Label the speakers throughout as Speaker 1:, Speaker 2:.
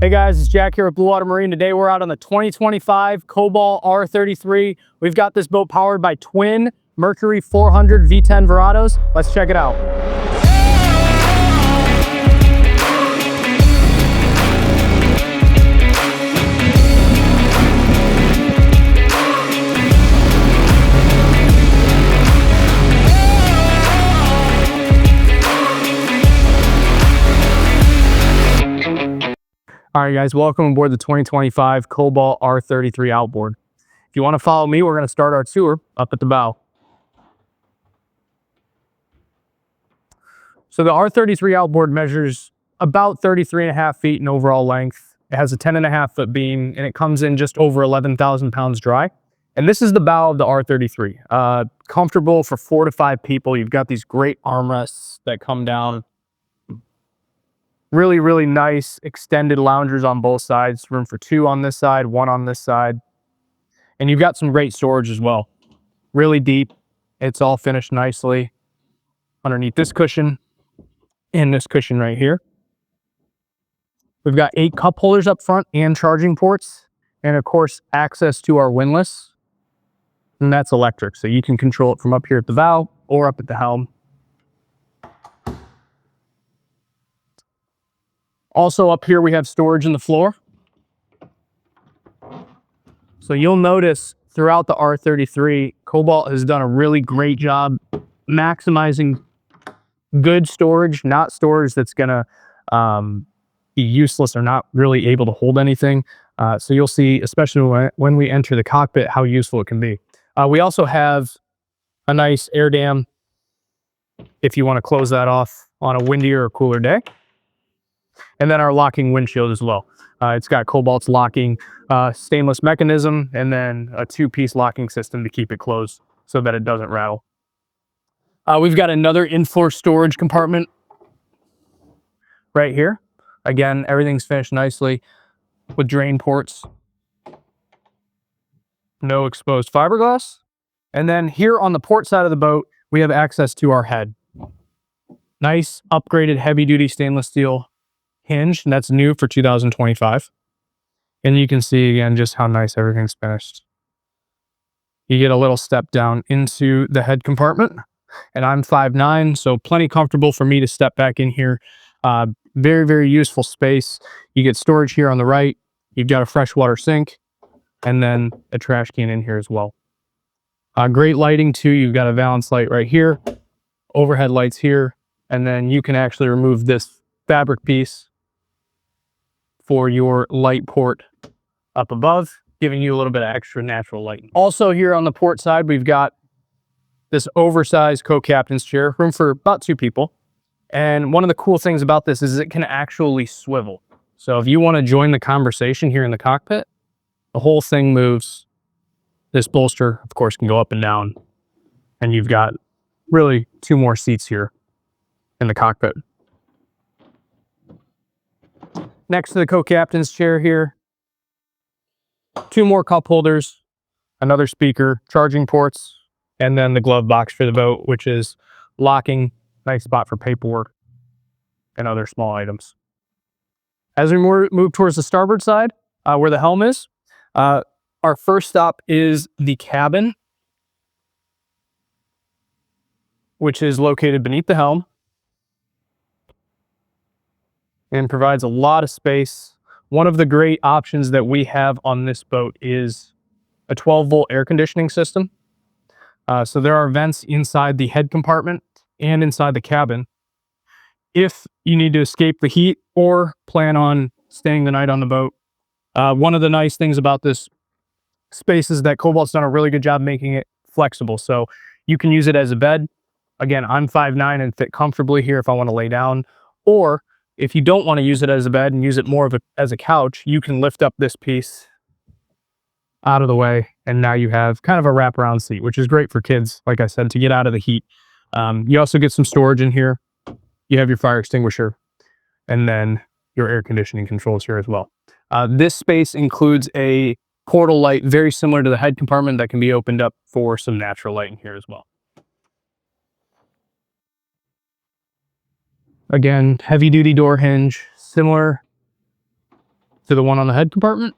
Speaker 1: Hey guys, it's Jack here at Bluewater Marine. Today we're out on the 2025 Cobalt R33. We've got this boat powered by twin Mercury 400 V10 Verados. Let's check it out. All right, guys, welcome aboard the 2025 Cobalt R33 Outboard. If you want to follow me, we're going to start our tour up at the bow. So the R33 Outboard measures about 33.5 feet in overall length. It has a 10.5 foot beam, and it comes in just over 11,000 pounds dry. And this is the bow of the R33. Comfortable for 4 to 5 people. You've got these great armrests that come down. Really, really nice extended loungers on both sides. Room for 2 on this side, 1 on this side. And you've got some great storage as well. Really deep. It's all finished nicely underneath this cushion and this cushion right here. We've got 8 cup holders up front and charging ports. And of course, access to our windlass. And that's electric. So you can control it from up here at the bow or up at the helm. Also up here, we have storage in the floor. So you'll notice throughout the R33, Cobalt has done a really great job maximizing good storage, not storage that's gonna be useless or not really able to hold anything. So you'll see, especially when we enter the cockpit, how useful it can be. We also have a nice air dam if you want to close that off on a windier or cooler day. And then our locking windshield as well. It's got Cobalt's locking stainless mechanism and then a 2-piece locking system to keep it closed so that it doesn't rattle. We've got another in-floor storage compartment right here. Again, everything's finished nicely with drain ports. No exposed fiberglass. And then here on the port side of the boat, we have access to our head. Nice upgraded heavy-duty stainless steel hinge, and that's new for 2025. And you can see again just how nice everything's finished. You get a little step down into the head compartment, and I'm 5'9", so plenty comfortable for me to step back in here. Very, very useful space. You get storage here on the right. You've got a freshwater sink, and then a trash can in here as well. Great lighting too. You've got a valance light right here, overhead lights here, and then you can actually remove this fabric piece for your light port up above, giving you a little bit of extra natural light. Also here on the port side, we've got this oversized co-captain's chair, room for about 2 people. And one of the cool things about this is it can actually swivel. So if you want to join the conversation here in the cockpit, the whole thing moves. This bolster, of course, can go up and down. And you've got really 2 more seats here in the cockpit. Next to the co-captain's chair here, 2 more cup holders, another speaker, charging ports, and then the glove box for the boat, which is locking, nice spot for paperwork and other small items. As we move towards the starboard side, where the helm is, our first stop is the cabin, which is located beneath the helm and provides a lot of space. One of the great options that we have on this boat is a 12-volt air conditioning system. So there are vents inside the head compartment and inside the cabin. If you need to escape the heat or plan on staying the night on the boat, one of the nice things about this space is that Cobalt's done a really good job making it flexible. So you can use it as a bed. Again, I'm 5'9" and fit comfortably here if I want to lay down. Or if you don't want to use it as a bed and use it more as a couch, you can lift up this piece out of the way, and now you have kind of a wraparound seat, which is great for kids, like I said, to get out of the heat. You also get some storage in here. You have your fire extinguisher, and then your air conditioning controls here as well. This space includes a portal light, very similar to the head compartment, that can be opened up for some natural light in here as well. Again, heavy duty door hinge, similar to the one on the head compartment.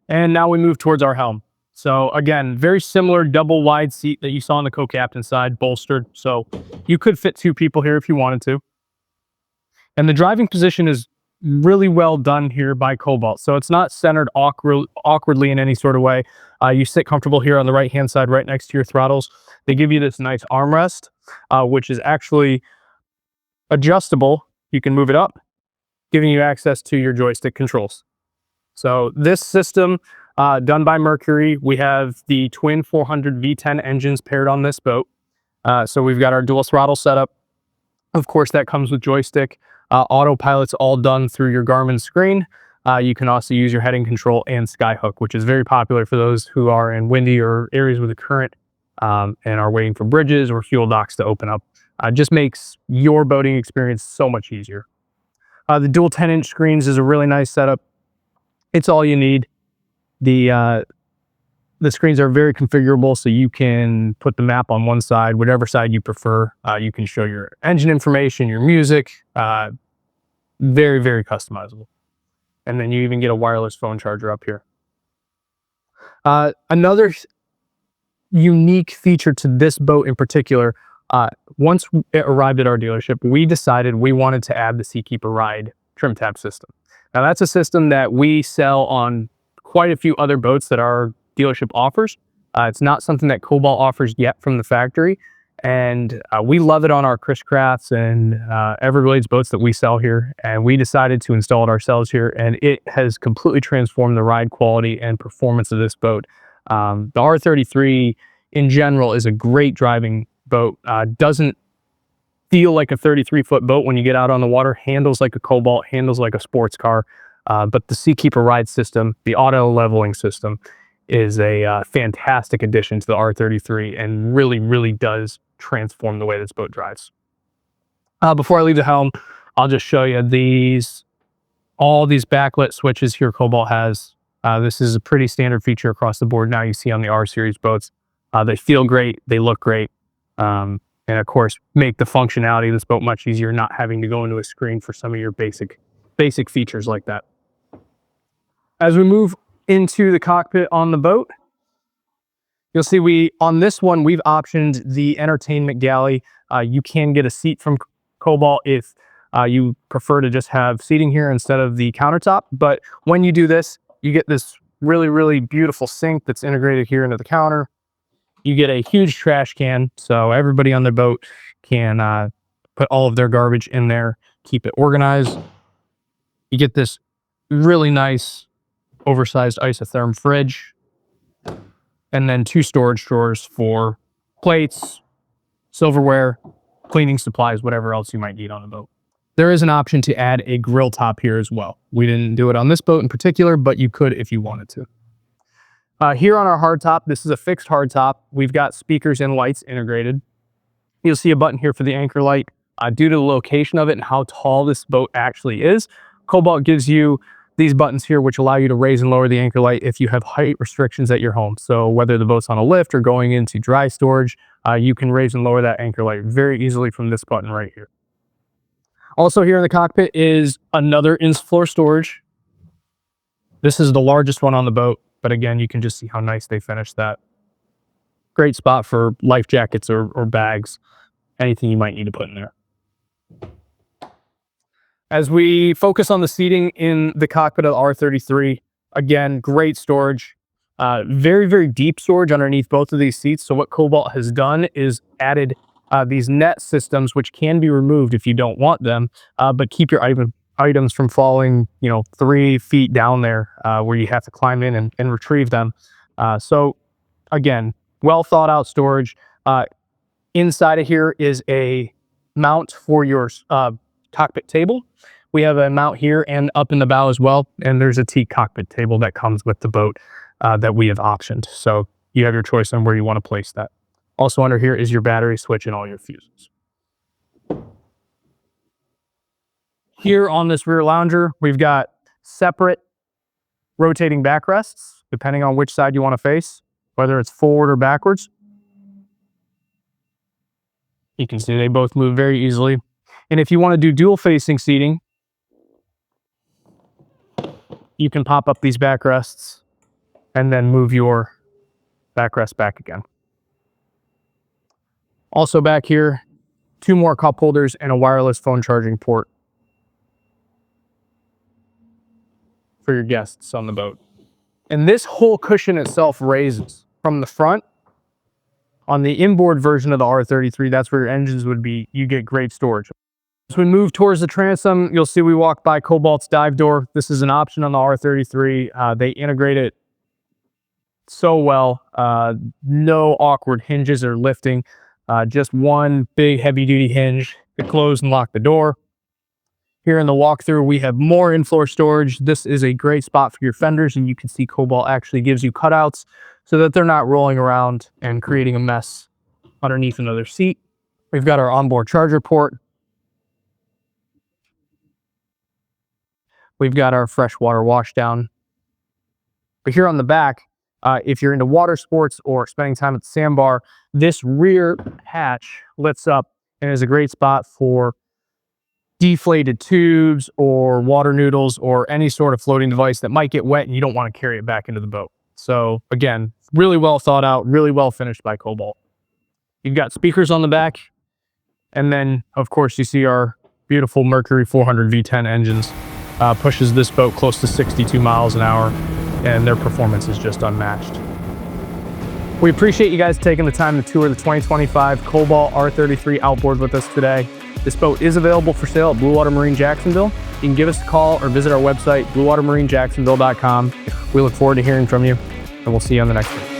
Speaker 1: And now we move towards our helm. So again, very similar double wide seat that you saw on the co-captain side, bolstered. So you could fit 2 people here if you wanted to. And the driving position is really well done here by Cobalt. So it's not centered awkwardly in any sort of way. You sit comfortable here on the right-hand side, right next to your throttles. They give you this nice armrest, which is actually adjustable. You can move it up, giving you access to your joystick controls. So this system, done by Mercury, we have the twin 400 V10 engines paired on this boat. So we've got our dual throttle setup. Of course, that comes with joystick. Autopilot's all done through your Garmin screen. You can also use your heading control and skyhook, which is very popular for those who are in windy or areas with a current and are waiting for bridges or fuel docks to open up. Just makes your boating experience so much easier. The dual 10-inch screens is a really nice setup. It's all you need. The screens are very configurable, so you can put the map on one side, whatever side you prefer. You can show your engine information, your music, very, very customizable. And then you even get a wireless phone charger up here. Another unique feature to this boat in particular, once it arrived at our dealership, we decided we wanted to add the Seakeeper Ride trim tab system. Now that's a system that we sell on quite a few other boats that our dealership offers. It's not something that Cobalt offers yet from the factory, and we love it on our Chris Crafts and Everglades boats that we sell here, and we decided to install it ourselves here, and it has completely transformed the ride quality and performance of this boat. The R33 in general is a great driving boat. Doesn't feel like a 33-foot boat when you get out on the water, handles like a Cobalt, handles like a sports car. But the Seakeeper Ride system, the auto leveling system, is a fantastic addition to the R33 and really, really does transform the way this boat drives. Before I leave the helm, I'll just show you all these backlit switches here Cobalt has. This is a pretty standard feature across the board now you see on the R series boats. They feel great, they look great, and of course make the functionality of this boat much easier, not having to go into a screen for some of your basic features like that. As we move into the cockpit on the boat, you'll see on this one, we've optioned the entertainment galley. You can get a seat from Cobalt if you prefer to just have seating here instead of the countertop. But when you do this, you get this really, really beautiful sink that's integrated here into the counter. You get a huge trash can, so everybody on the boat can put all of their garbage in there, keep it organized. You get this really nice oversized isotherm fridge, and then 2 storage drawers for plates, silverware, cleaning supplies, whatever else you might need on the boat. There is an option to add a grill top here as well. We didn't do it on this boat in particular, but you could if you wanted to. Here on our hardtop, this is a fixed hardtop. We've got speakers and lights integrated. You'll see a button here for the anchor light. Due to the location of it and how tall this boat actually is, Cobalt gives you these buttons here, which allow you to raise and lower the anchor light if you have height restrictions at your home. So whether the boat's on a lift or going into dry storage, you can raise and lower that anchor light very easily from this button right here. Also here in the cockpit is another in-floor storage. This is the largest one on the boat, but again, you can just see how nice they finished that. Great spot for life jackets or bags, anything you might need to put in there. As we focus on the seating in the cockpit of the R33, again, great storage. Very, very deep storage underneath both of these seats. So what Cobalt has done is added these net systems, which can be removed if you don't want them, but keep your items from falling, 3 feet down there where you have to climb in and retrieve them. So again, well thought out storage. Inside of here is a mount for your cockpit table. We have a mount here and up in the bow as well, and there's a teak cockpit table that comes with the boat that we have optioned. So you have your choice on where you want to place that. Also under here is your battery switch and all your fuses. Here on this rear lounger, we've got separate rotating backrests, depending on which side you want to face, whether it's forward or backwards. You can see they both move very easily. And if you want to do dual facing seating, you can pop up these backrests and then move your backrest back again. Also back here, 2 more cup holders and a wireless phone charging port for your guests on the boat. And this whole cushion itself raises from the front. On the inboard version of the R33, that's where your engines would be. You get great storage. As we move towards the transom, you'll see we walk by Cobalt's dive door. This is an option on the R33. They integrate it so well. No awkward hinges or lifting. Just one big heavy-duty hinge to close and lock the door. Here in the walkthrough, we have more in-floor storage. This is a great spot for your fenders, and you can see Cobalt actually gives you cutouts so that they're not rolling around and creating a mess underneath another seat. We've got our onboard charger port. We've got our freshwater washdown. But here on the back, if you're into water sports or spending time at the sandbar, this rear hatch lifts up and is a great spot for deflated tubes or water noodles or any sort of floating device that might get wet and you don't want to carry it back into the boat. So again, really well thought out, really well finished by Cobalt. You've got speakers on the back, and then of course you see our beautiful Mercury 400 V10 engines. Pushes this boat close to 62 miles an hour, and their performance is just unmatched. We appreciate you guys taking the time to tour the 2025 Cobalt R33 Outboard with us today. This boat is available for sale at Bluewater Marine Jacksonville. You can give us a call or visit our website, bluewatermarinejacksonville.com. We look forward to hearing from you, and we'll see you on the next one.